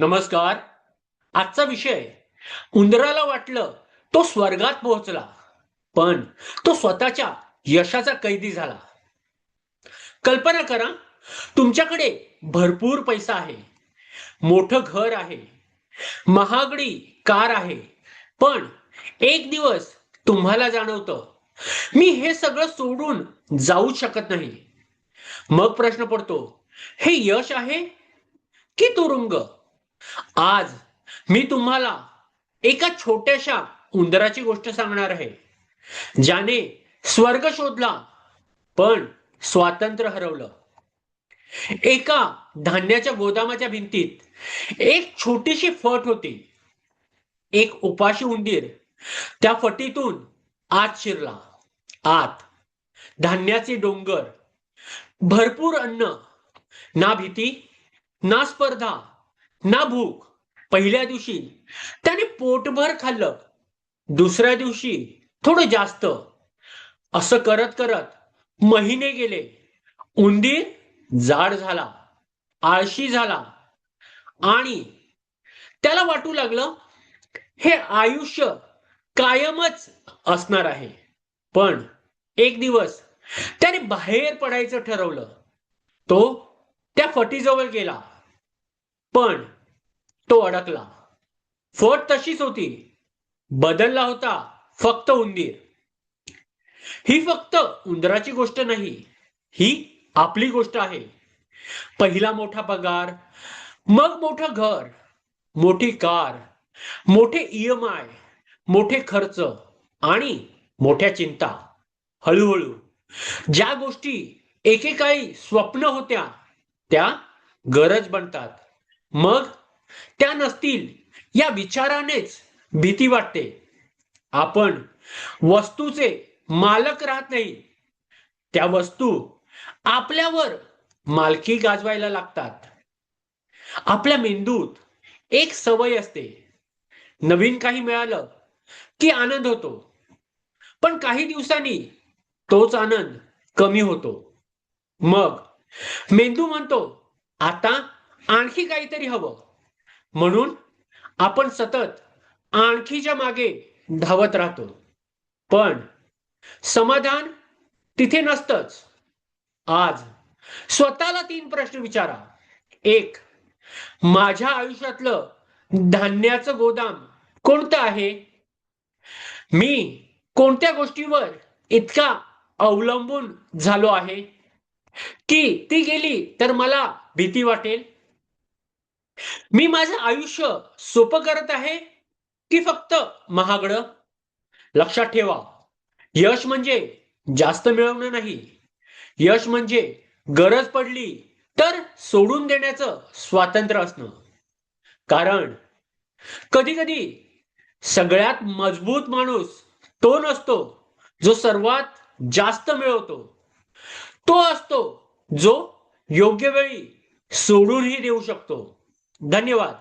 नमस्कार. आजचा विषय, उंदराला वाटलं तो स्वर्गात पोहोचला, पण तो स्वतःच्या यशाचा कैदी झाला. कल्पना करा, तुमच्याकडे भरपूर पैसा आहे, मोठं घर आहे, महागडी कार आहे, पण एक दिवस तुम्हाला जाणवतं, मी हे सगळं सोडून जाऊ शकत नाही. मग प्रश्न पडतो, हे यश आहे की तुरुंग? आज मी तुम्हाला एका छोट्याशा उंदराची गोष्ट सांगणार आहे, ज्याने स्वर्ग शोधला पण स्वातंत्र्य हरवलं. एका धान्याच्या गोदामाच्या भिंतीत एक छोटीशी फट होती. एक उपाशी उंदीर त्या फटीतून आत शिरला. आत धान्याचे डोंगर, भरपूर अन्न, ना भीती, ना स्पर्धा, ना भूक. पहिल्या दिवशी त्याने पोटभर खाल्लं, दुसऱ्या दिवशी थोडं जास्त. असं करत करत महिने गेले. उंदीर जाड झाला, आळशी झाला आणि त्याला वाटू लागलं, हे आयुष्य कायमच असणार आहे. पण एक दिवस त्याने बाहेर पडायचं ठरवलं. तो त्या फटीजवळ गेला, पण तो अडकला. फट तशीच होती, बदलला होता फक्त उंदीर. ही फक्त उंदराची गोष्ट नाही, ही आपली गोष्ट आहे. पहिला मोठा पगार, मग मोठं घर, मोठी कार, मोठे EMI, मोठे खर्च आणि मोठ्या चिंता. हळूहळू ज्या गोष्टी एकेकाळी स्वप्न होत्या, त्या गरज बनतात. मग त्या नसतील या विचारानेच भीती वाटते. आपण वस्तूचे मालक राहत नाही, त्या वस्तू आपल्यावर मालकी गाजवायला लागतात. आपल्या मेंदूत एक सवय असते, नवीन काही मिळालं की आनंद होतो, पण काही दिवसांनी तोच आनंद कमी होतो. मग मेंदू म्हणतो, आता आणखी काहीतरी हवं. म्हणून आपण सतत आणखीच्या मागे धावत राहतो. पण समाधान तिथे नसतंच. आज स्वतःला 3 प्रश्न विचारा. एक, माझ्या आयुष्यातलं धान्याचं गोदाम कोणतं आहे? मी कोणत्या गोष्टीवर इतका अवलंबून झालो आहे की ती गेली तर मला भीती वाटेल? मी माझं आयुष्य सोपं करत आहे की फक्त महागडं? लक्षात ठेवा, यश म्हणजे जास्त मिळवणं नाही. यश म्हणजे गरज पडली तर सोडून देण्याचं स्वातंत्र्य असणं. कारण कधी कधी सगळ्यात मजबूत माणूस तो नसतो जो सर्वात जास्त मिळवतो, तो असतो जो योग्य वेळी सोडूनही देऊ शकतो. धन्यवाद.